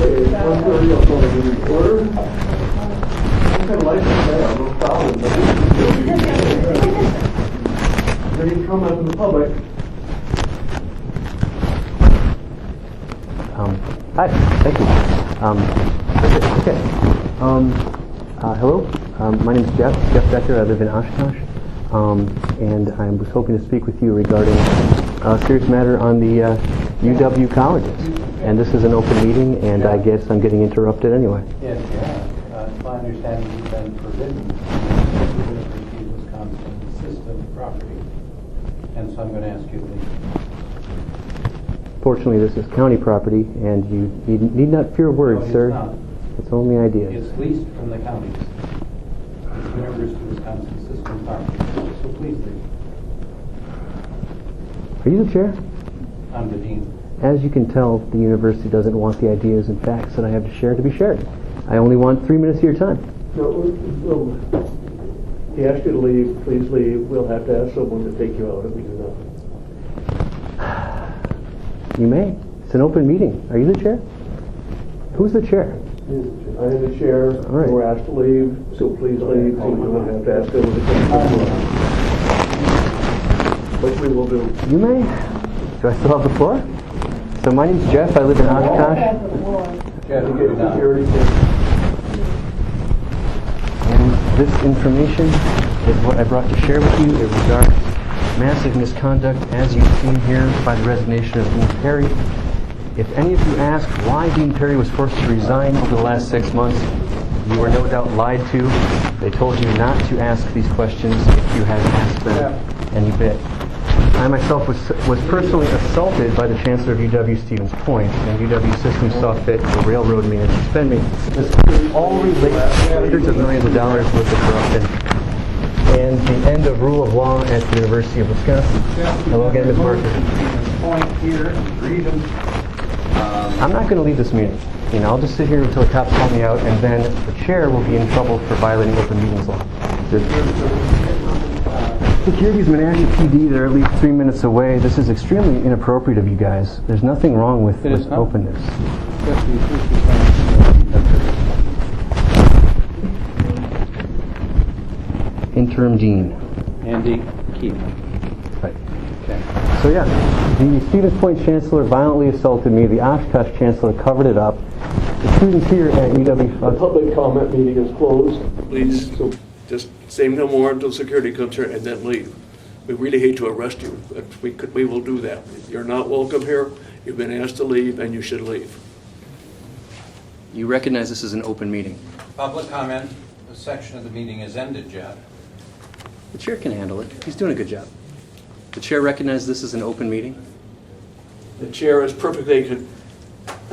1:30, I'll call the meeting to order. I'm kind of like to say, I'm no problem, but any comment from the public? Hi, thank you. Okay. Hello, my name is Jeff Becker. I live in Oshkosh, and I was hoping to speak with you regarding a serious matter on the UW colleges. And this is an open meeting, and I guess I'm getting interrupted anyway. Yes, yeah. It's my understanding you've been forbidden to receive Wisconsin system property, and so I'm going to ask you to leave. Fortunately, this is county property, and you need not fear words, No, sir. not. It's only ideas. It's leased from the counties. It's University of Wisconsin system property, so please leave. Are you the chair? I'm the dean. As you can tell, the university doesn't want the ideas and facts that I have to share to be shared. I only want 3 minutes of your time. No, he asked you to leave. Please leave. We'll have to ask someone to take you out if we do not. You may. It's an open meeting. Are you the chair? Who's the chair? I am the chair. All right. We're asked to leave, so please leave. So we don't have to ask someone to take you out. Which we will do. You may. Do I still have the floor? So my name's Jeff. I live in Oshkosh. Jeff, To get security. And this information is what I brought to share with you. It regards massive misconduct, as you've seen here, by the resignation of Dean Perry. If any of you ask why Dean Perry was forced to resign over the last 6 months, you were no doubt lied to. They told you not to ask these questions if you had asked them, and you did. I myself was personally assaulted by the Chancellor of UW Stevens Point, and UW Systems saw fit to railroad me and suspend me. This all relates to hundreds of millions of dollars worth of corruption and the end of rule of law at the University of Wisconsin. Hello again, Ms. Barker. Point here, reason. I'm not going to leave this meeting. I'll just sit here until the cops call me out, and then the chair will be in trouble for violating open meetings law. Security's Menasha PD, they're at least 3 minutes away. This is extremely inappropriate of you guys. There's nothing wrong with openness. Interim Dean. Andy Keith. Right. Okay. So yeah, the Stevens Point Chancellor violently assaulted me. The Oshkosh Chancellor covered it up. The students here at UW... The public comment meeting is closed. Please, so just say no more until security comes here and then leave. We really hate to arrest you, but we will do that. You're not welcome here. You've been asked to leave, and you should leave. You recognize this is an open meeting. Public comment. The section of the meeting is ended, Jeff. The chair can handle it. He's doing a good job. The chair recognizes this is an open meeting. The chair is perfectly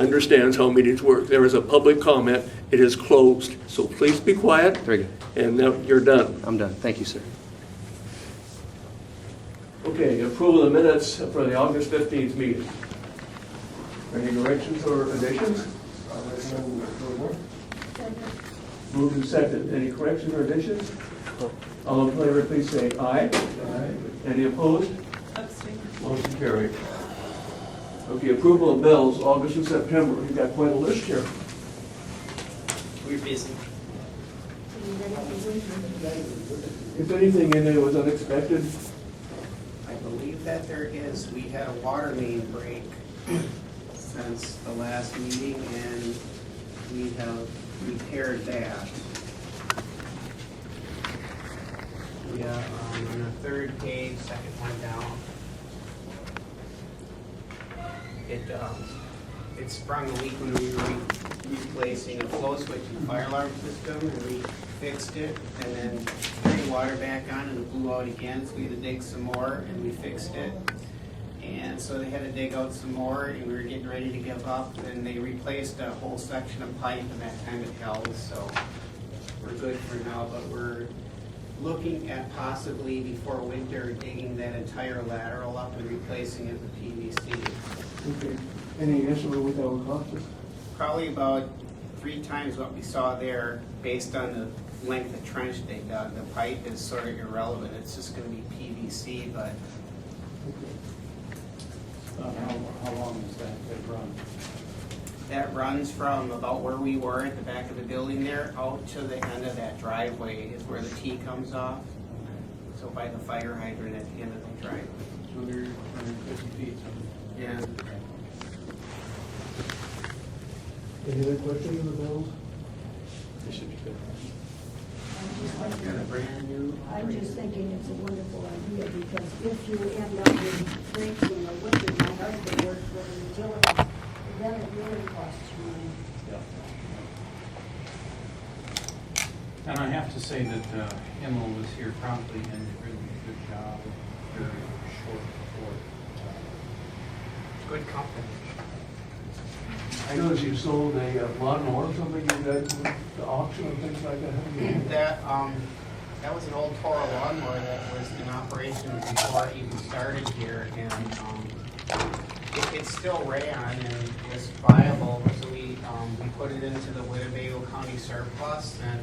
understands how meetings work. There is a public comment. It is closed. So please be quiet. Very good. And now you're done. I'm done. Thank you, sir. Okay, approval of the minutes for the August 15th meeting. Any corrections or additions? Moved and seconded. Any corrections or additions? All in favor, please say aye. Aye. Any opposed? Abstain. Motion carried. Okay, approval of bills, August and September. You've got quite a list here. We're busy. Is anything in there was unexpected? I believe that there is. We had a water main break since the last meeting, and we have repaired that. Yeah, on the third page, second one down. It sprung a leak when we were replacing a flow switch in the fire alarm system, and we fixed it, and then turned water back on and it blew out again, so we had to dig some more, and we fixed it. And so they had to dig out some more, and we were getting ready to give up, and they replaced a whole section of pipe, and that kind of held, so we're good for now, but we're looking at possibly before winter digging that entire lateral up and replacing it with PVC. Okay. Any estimate what that would cost us? Probably about 3 times what we saw there, based on the length of trench they dug. The pipe is sort of irrelevant. It's just going to be PVC, but How long is that run? That runs from about where we were at the back of the building there, out to the end of that driveway is where the T comes off. So by the fire hydrant at the end of the driveway. 250 feet. Yeah. Any other questions on the bills? They should be good. Got a brand new. I'm just thinking it's a wonderful idea, because if you end up with breaks in the winter, my husband works for the utilities, then it really costs money. And I have to say that Emil was here promptly and did really a good job, very short report. Good company. I noticed you sold a lawnmower or something, you guys, the auction and things like that. That was an old Toro lawnmower that was in operation before it even started here, and it still ran and was viable, so we put it into the Winnebago County surplus, and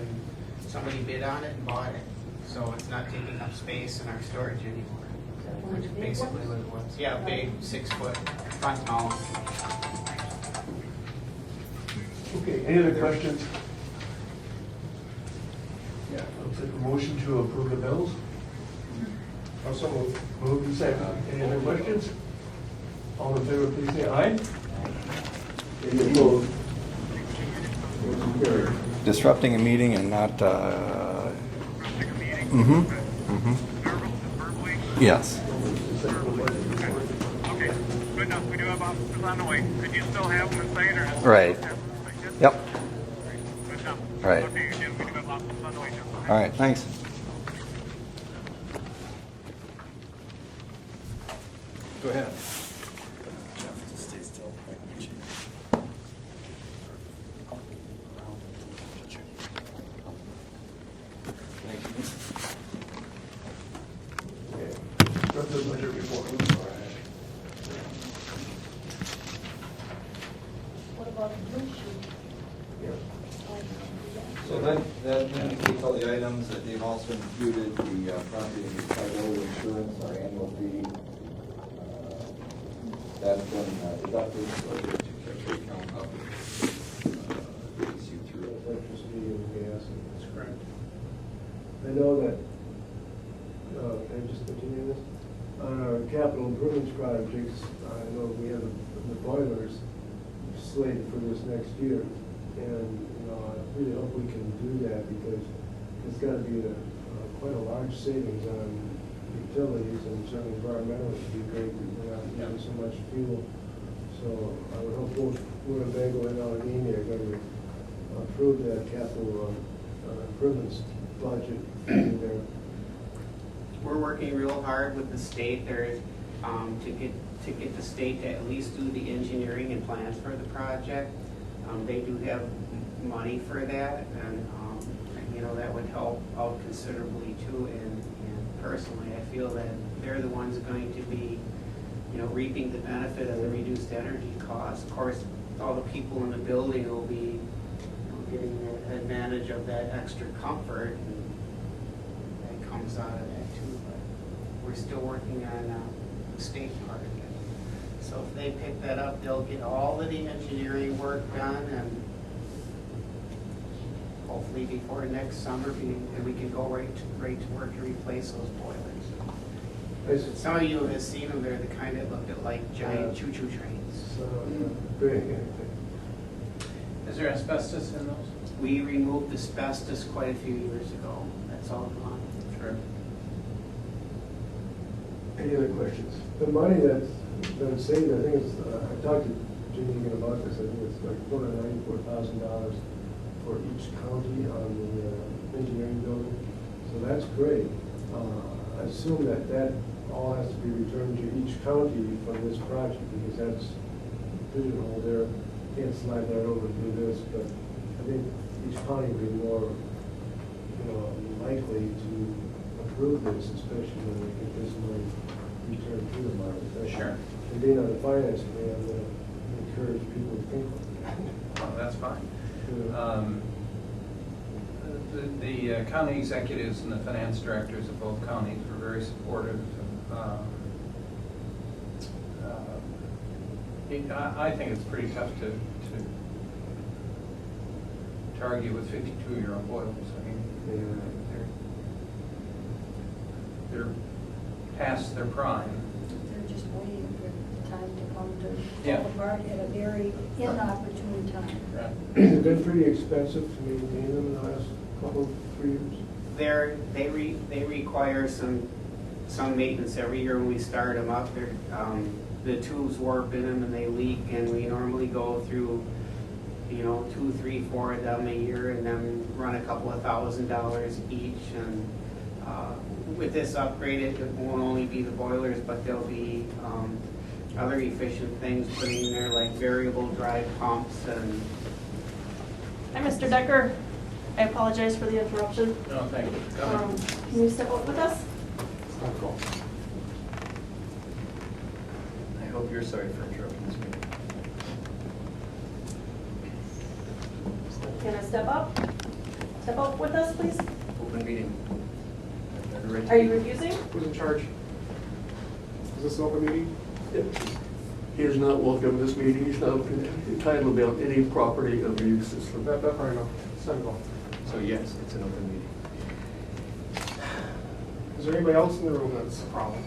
somebody bid on it and bought it. So it's not taking up space in our storage anymore, which is basically what it was. Yeah, big, 6-foot front mount. Okay, any other questions? Yeah, looks like a motion to approve the bills. Also moved and seconded. Any other questions? All in favor, please say aye. Any opposed? Motion carried. Disrupting a meeting and not, Yes. Okay, good enough. We do have officers on the way. Could you still have them inside or? Right. Yep. Good enough. Right. Okay, again, we do have officers on the way. All right, thanks. Go ahead. Okay. Start the budget report. What about the blue sheet? Yeah. So that indicates all the items that they've also included, the property and title insurance, our annual fee. That's been deducted, so the treasury account up. Takes you through it. Electricity and gas. That's correct. I know that, can I just continue this? On our capital improvements projects, I know we have the boilers slated for this next year. And, I really hope we can do that, because it's gotta be quite a large savings on utilities, and certainly environmentally it'd be great that we're not using so much fuel. So I would hope both Winnebago and Allegheny are gonna approve that capital improvements budget there. We're working real hard with the state there to get the state to at least do the engineering and plans for the project. They do have money for that, and that would help out considerably too. And personally, I feel that they're the ones going to be, reaping the benefit of the reduced energy costs. Of course, all the people in the building will be getting the advantage of that extra comfort, and that comes out of that too. But we're still working on the state part of it. So if they pick that up, they'll get all of the engineering work done, and hopefully before next summer, we can go right to work to replace those boilers. Some of you have seen them. They're the kind that look like giant choo-choo trains. So, great. Is there asbestos in those? We removed asbestos quite a few years ago. That's all gone. Sure. Any other questions? The money that's been saved, I think it's, I talked to Jim Egan about this, I think it's like $494,000 for each county on the engineering building. So that's great. I assume that all has to be returned to each county for this project, because that's pigeonhole there. Can't slide that over and do this, but I think each county would be more, likely to approve this, especially when we get this money returned to the market. Sure. And being on the finance committee, I'm going to encourage people to think like that. Oh, that's fine. The county executives and the finance directors of both counties were very supportive. I think it's pretty tough to target with 52-year-old boilers. I mean, they're past their prime. They're just waiting for the time to come to Yeah. fall apart at a very inopportune time. Has it been pretty expensive to maintain them in the last couple, 3 years? They require some maintenance every year when we start them up. The tubes warp in them and they leak, and we normally go through, 2, 3, 4 of them a year, and then run a couple of $1,000s each. And with this upgrade, it won't only be the boilers, but there'll be other efficient things put in there, like variable drive pumps and. Hi, Mr. Decker. I apologize for the interruption. No, thank you. Can you step up with us? I hope you're sorry for interrupting this meeting. Can I step up? Step up with us, please. Open meeting. Are you refusing? Who's in charge? Is this an open meeting? He is not welcome to this meeting. He's not entitled to be on any property of the youth system. That part I know. Senegal. So yes, it's an open meeting. Is there anybody else in the room that's a problem?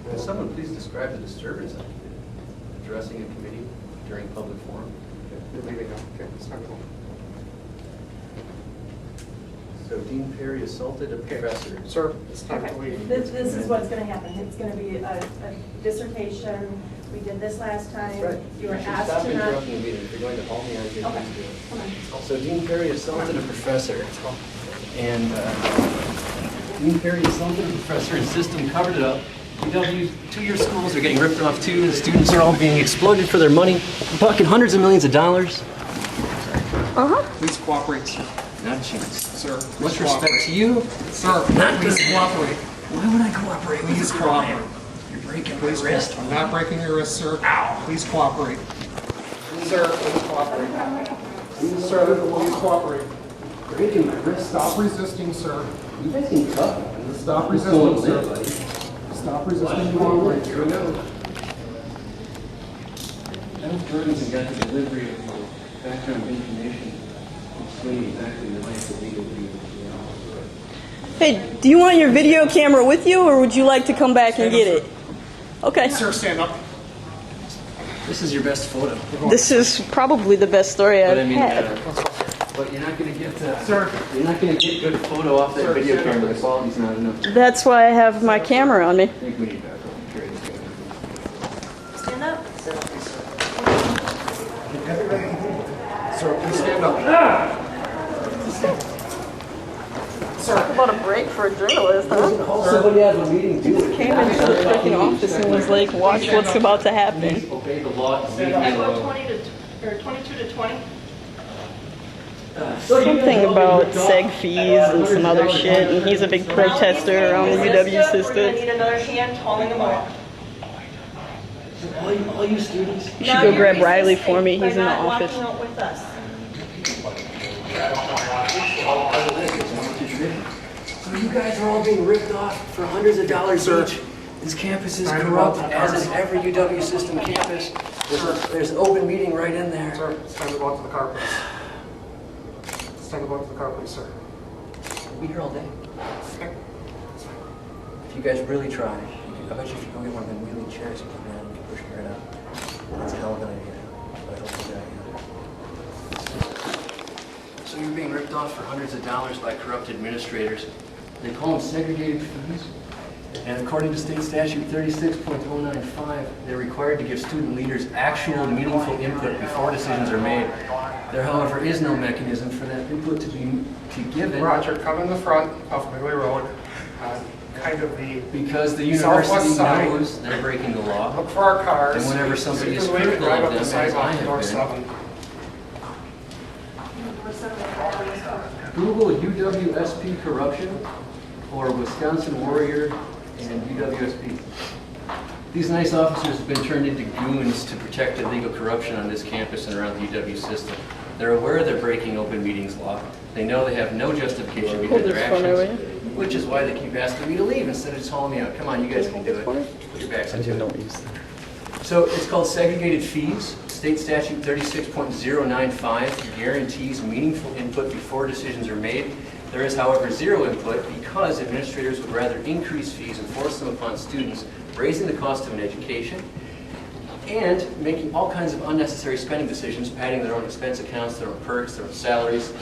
Will someone please describe the disturbance of addressing a committee during public forum? You're leaving now. Okay, it's time to go. So Dean Perry assaulted a professor. Sir, it's time to Okay. leave. This is what's going to happen. It's going to be a dissertation. We did this last time. You were should asked stop to not. interrupting the meeting. If you're going to hold me, I can Okay, do it. come on. So Dean Perry assaulted a professor, and Dean Perry assaulted a professor, and system covered it up. UW two-year schools are getting ripped off too. The students are all being exploited for their money. I'm talking hundreds of millions of dollars. Please cooperate, sir. Not a chance. Sir, Much respect to you. Sir, Not please gonna cooperate. Why would I cooperate with Please this crime? cooperate. You're breaking my Please, wrist. I'm not breaking your wrist, sir. Please cooperate. Sir, please cooperate. Sir, please cooperate. Breaking my wrist. Stop resisting, sir. You guys seem tough. Stop resisting, sir. Stop resisting. Cooperate. Here we go. Those Jordans and got the delivery of the background information explaining exactly the length of legal view. Hey, do you want your video camera with you, or would you like to come back and get it? Okay. Sir, stand up. This is your best photo. This is probably the best story But I've I mean, had. but you're not going to get, Sir. you're not going to get good photo off that video camera. The quality's not enough. That's why I have my camera on me. I think we need that. Stand up. Sir, please stand up. Talk about a break for a journalist, huh? Somebody has a meeting, do it. Came into the freaking office and was like, watch what's about to happen. Please obey the law and leave me I go alone. 22 to 20. Something about seg fees and some other shit, and he's a big protester around the UW We're going to system. need another hand hauling them off. All you students. You should go grab Riley for me. He's in the By not office. walking out with us. So you guys are all being ripped off for hundreds of dollars each. This campus is corrupt, as is every UW system campus. There's an open meeting right in there. Sir, it's time to go out to the car, please. It's time to go out to the car, please, sir. We'll be here all day. If you guys really try, I bet you if you go get one of them wheelie chairs and put it down, you can push it right out. That's a hell of an idea. But I hope you die. So you're being ripped off for hundreds of dollars by corrupt administrators. They call them segregated fees. And according to state statute 36.095, they're required to give student leaders actual meaningful input before decisions are made. There, however, is no mechanism for that input to be given. Roger, come in the front of Wrigley Road, kind of the Because the university southwest side. knows they're breaking the law. Look for our cars. And whenever somebody You is can leave and critical drive of up the them, as sidewalk I to have door been. 7. Google UWSP corruption or Wisconsin Warrior and UWSP. These nice officers have been turned into goons to protect illegal corruption on this campus and around the UW system. They're aware they're breaking open meetings law. They know they have no justification behind their actions, which is why they keep asking me to leave instead of just hauling me out. Come on, you guys can do it. Put your backs into it. So it's called segregated fees. State Statute 36.095 guarantees meaningful input before decisions are made. There is, however, zero input because administrators would rather increase fees and force them upon students, raising the cost of an education, and making all kinds of unnecessary spending decisions, padding their own expense accounts, their own perks, their own salaries,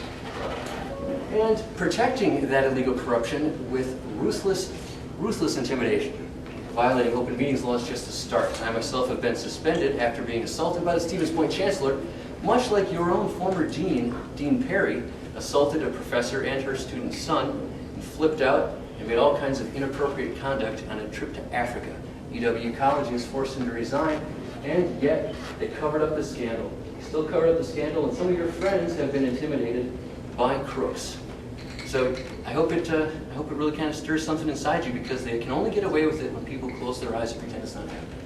and protecting that illegal corruption with ruthless intimidation. Violating open meetings law is just the start. I myself have been suspended after being assaulted by the Stevens Point Chancellor, much like your own former dean, Dean Perry, assaulted a professor and her student's son, and flipped out and made all kinds of inappropriate conduct on a trip to Africa. UW colleges forced him to resign, and yet they covered up the scandal. Still covered up the scandal, and some of your friends have been intimidated by crooks. So I hope it really kind of stirs something inside you, because they can only get away with it when people close their eyes and pretend it's not happening.